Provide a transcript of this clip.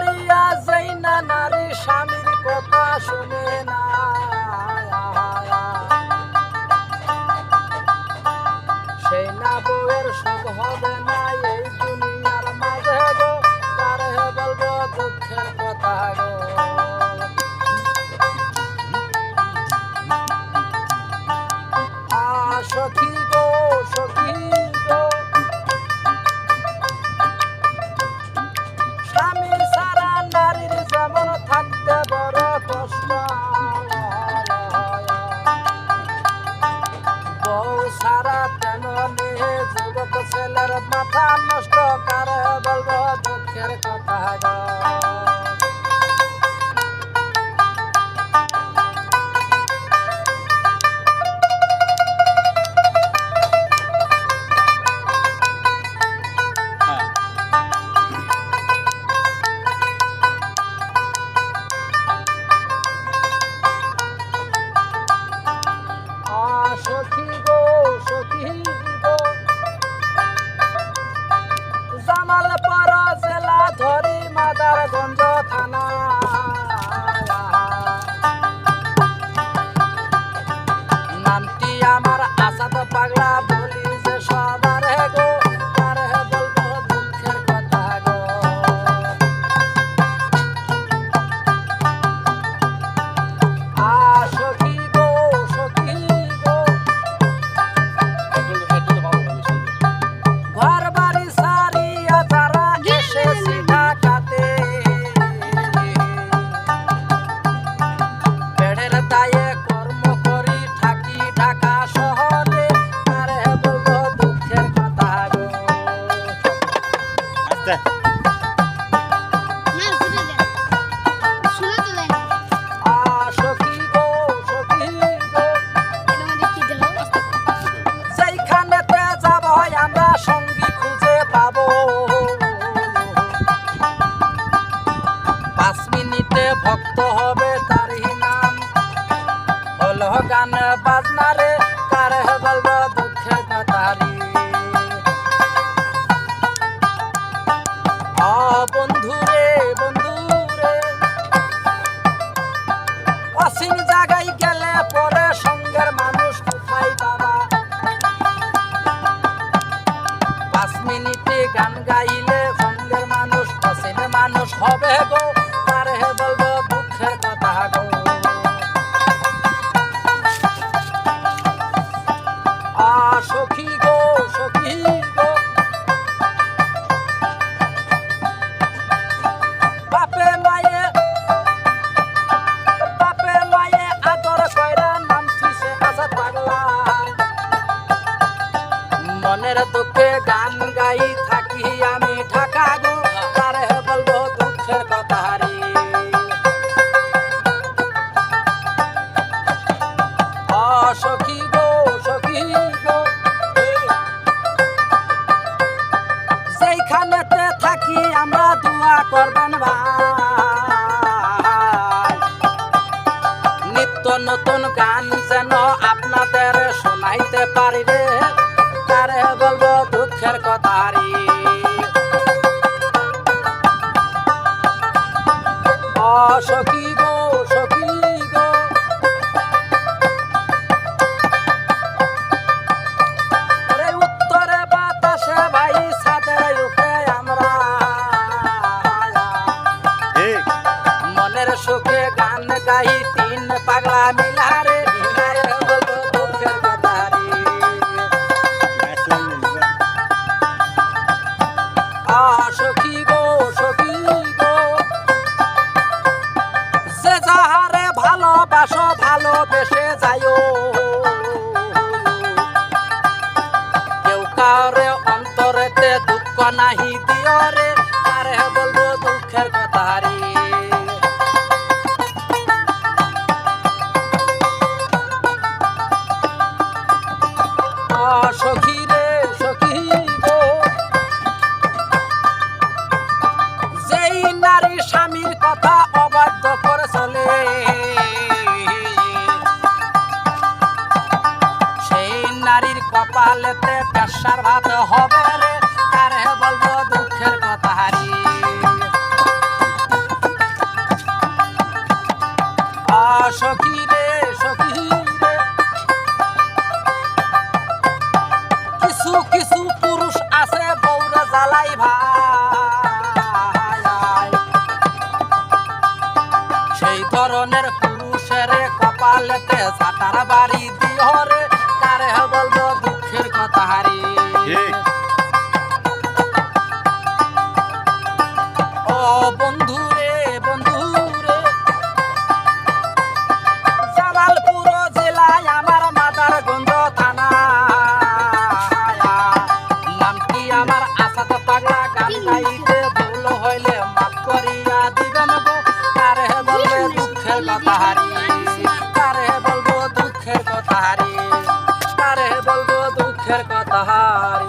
করিয়া যাই না নারী স্বামীর কথা শুনে না, সেই না বউয়ের সুখ হবে না এই দুনিয়ার মাঝে গো, কারে বলবো দুঃখের কথা গো। সখী গো সখী গো, স্বামী সারা নারীর যেমন থাকতে বড় কষ্ট, বউ সারা তেমনি যুবক ছেলের মাথা নষ্ট, কারে বলবো দুঃখের কথা গো। সখী গো সখী গো, জামালপুর জেলা ধরি মাদারগঞ্জ থানা, নামটি আমার আসাদ পাগলা, বলি যে সবার গো, কারে বলবো দুঃখের কথা গো। সখী গো সখী গো, ঘর বাড়ি সারিয়া তারা এসেছি ঢাকাতে, পেটের দায়ে কর্ম করি থাকি ঢাকা শহরে, কারে বলবো দুঃখের কথা গো। সখী গো সখী গো, সেইখানেতে যাব আমরা সঙ্গী খুঁজে পাবো, 5 মিনিটে ভক্ত হবে তারই নাম, হলো গান বাজনারে, কারে বলবো দুঃখের কথা রে। বন্ধু রে বন্ধু রে, অসীম জায়গায় গেলে পরে সঙ্গের মানুষ কোথায় পাবা, 5 মিনিটে গান গাইলে সঙ্গের মানুষ অসীম মানুষ হবে গো, কারে বলবো দুঃখের কথা গো। সখী গো সখী গো, বাপে মায়ে আদর কইরা নাম থুইছে আসাদ পাগলা, মনের দুঃখে গান গাই থাকি আমি ঢাকা গো, কারে বলবো দুঃখের কথা রে। সখী গো সখী গো, সেইখানেতে থাকি আমরা দোয়া করবেন ভাই, নিত্য নতুন গান যেন আপনাদের শোনাইতে পারি রে, কারে বলবো দুঃখের কথা রে। সখী গো সখী গো, উত্তরে বাতাসে ভাই ছাদের উপরে আমরা, মনের সুখে গান গাই 3 পাগলা মিলারে, কারে বলবো দুঃখের কথা রে। সখী গো সখী গো, যে যাহারে ভালোবাসো ভালোবেসে যাইও, কেউ কারে অন্তরেতে দুঃখ নাহি দিও রে, কারে বলবো দুঃখের কথা রে। সখী রে সখী গো, যেই নারী স্বামীর কথা অবাধ্য করে চলে, সেই নারীর কপালেতে পেশার ভাত হবে রে, কারে বলবো দুঃখের কথা রে। জ্বালাই ভাই। সেই ধরনের পুরুষের কপালেতে ঝাঁটার বাড়ি দিহরে কারে বলবো দুঃখের কথা হারি। ও বন্ধুরে বন্ধুরে জামালপুর জেলায় আমার মাদারগঞ্জ থানা নামটি আমার আসাদ পাগলা গান গাইতে ভুল হইলে মাফ করিয়া দিবেন গো কারে বলবে দুঃখের কথা হারি কারে বলবো দুঃখের কথা হারি কারে বলবো দুঃখের কথা হারি।